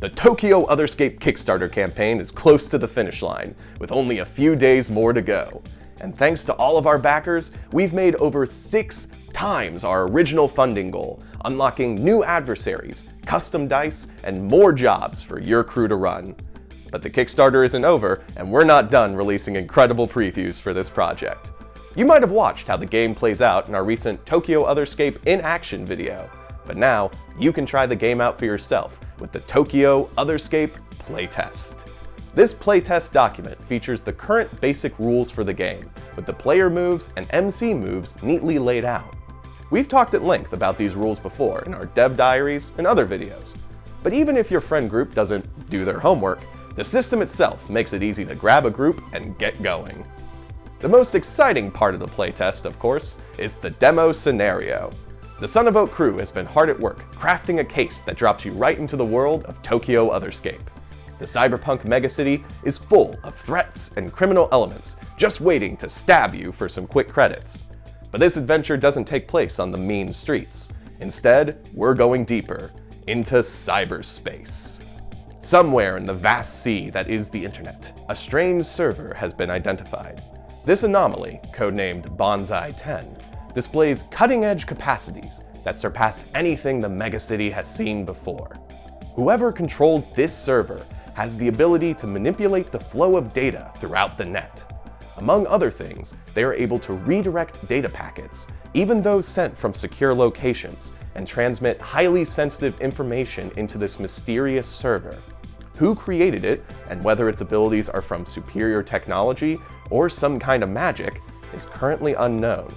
The Tokyo Otherscape Kickstarter campaign is close to the finish line, with only a few days more to go. And thanks to all of our backers, we've made over 6 times our original funding goal, unlocking new adversaries, custom dice, and more jobs for your crew to run. But the Kickstarter isn't over, and we're not done releasing incredible previews for this project. You might have watched how the game plays out in our recent Tokyo Otherscape in action video, but now you can try the game out for yourself with the Tokyo Otherscape Playtest. This playtest document features the current basic rules for the game, with the player moves and MC moves neatly laid out. We've talked at length about these rules before in our dev diaries and other videos, but even if your friend group doesn't do their homework, the system itself makes it easy to grab a group and get going. The most exciting part of the playtest, of course, is the demo scenario. The Son of Oak crew has been hard at work crafting a case that drops you right into the world of Tokyo Otherscape. The cyberpunk megacity is full of threats and criminal elements just waiting to stab you for some quick credits. But this adventure doesn't take place on the mean streets. Instead, we're going deeper into cyberspace. Somewhere in the vast sea that is the internet, a strange server has been identified. This anomaly, codenamed Bonsai 10, displays cutting-edge capacities that surpass anything the megacity has seen before. Whoever controls this server has the ability to manipulate the flow of data throughout the net. Among other things, they are able to redirect data packets, even those sent from secure locations, and transmit highly sensitive information into this mysterious server. Who created it, and whether its abilities are from superior technology or some kind of magic, is currently unknown.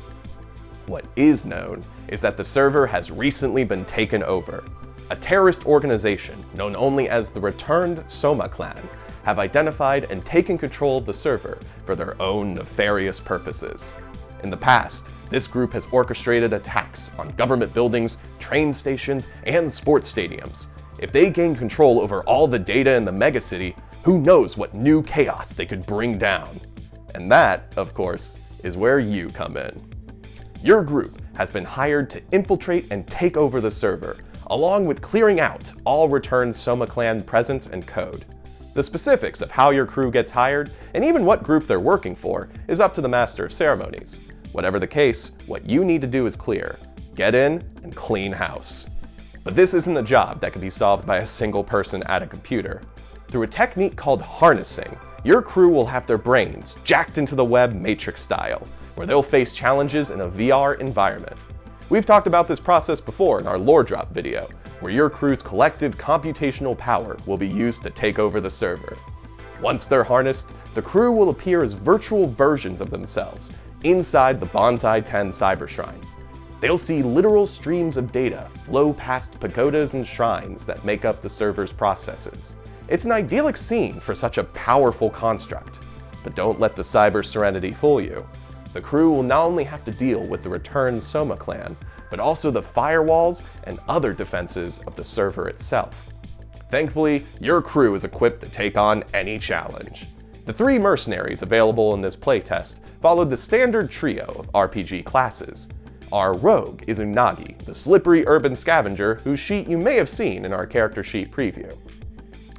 What is known is that the server has recently been taken over. A terrorist organization, known only as the Returned Soma Clan, have identified and taken control of the server for their own nefarious purposes. In the past, this group has orchestrated attacks on government buildings, train stations, and sports stadiums. If they gain control over all the data in the megacity, who knows what new chaos they could bring down? And that, of course, is where you come in. Your group has been hired to infiltrate and take over the server, along with clearing out all returned Soma Clan presence and code. The specifics of how your crew gets hired, and even what group they're working for, is up to the Master of Ceremonies. Whatever the case, what you need to do is clear. Get in and clean house. But this isn't a job that can be solved by a single person at a computer. Through a technique called harnessing, your crew will have their brains jacked into the web Matrix style, where they'll face challenges in a VR environment. We've talked about this process before in our lore drop video, where your crew's collective computational power will be used to take over the server. Once they're harnessed, the crew will appear as virtual versions of themselves inside the Bonsai 10 Cyber Shrine. They'll see literal streams of data flow past pagodas and shrines that make up the server's processes. It's an idyllic scene for such a powerful construct. But don't let the cyber serenity fool you. The crew will not only have to deal with the returned Soma Clan, but also the firewalls and other defenses of the server itself. Thankfully, your crew is equipped to take on any challenge. The 3 mercenaries available in this playtest followed the standard trio of RPG classes. Our rogue is Unagi, the slippery urban scavenger whose sheet you may have seen in our character sheet preview.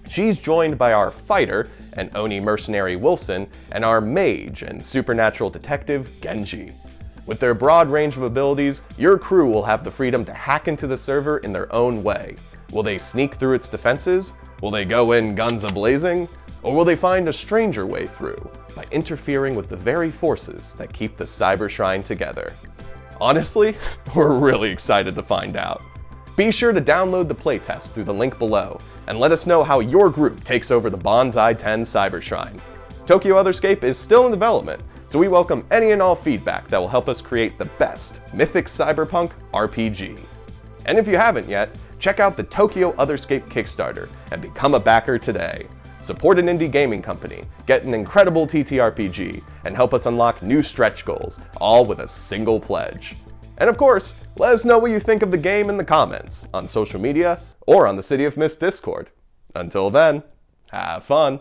She's joined by our fighter and Oni mercenary Wilson, and our mage and supernatural detective Genji. With their broad range of abilities, your crew will have the freedom to hack into the server in their own way. Will they sneak through its defenses? Will they go in guns a-blazing? Or will they find a stranger way through by interfering with the very forces that keep the Cyber Shrine together? Honestly, we're really excited to find out. Be sure to download the playtest through the link below, and let us know how your group takes over the Bonsai 10 Cyber Shrine. Tokyo Otherscape is still in development, so we welcome any and all feedback that will help us create the best Mythic Cyberpunk RPG. And if you haven't yet, check out the Tokyo Otherscape Kickstarter and become a backer today. Support an indie gaming company, get an incredible TTRPG, and help us unlock new stretch goals, all with a single pledge. And of course, let us know what you think of the game in the comments, on social media, or on the City of Mist Discord. Until then, have fun!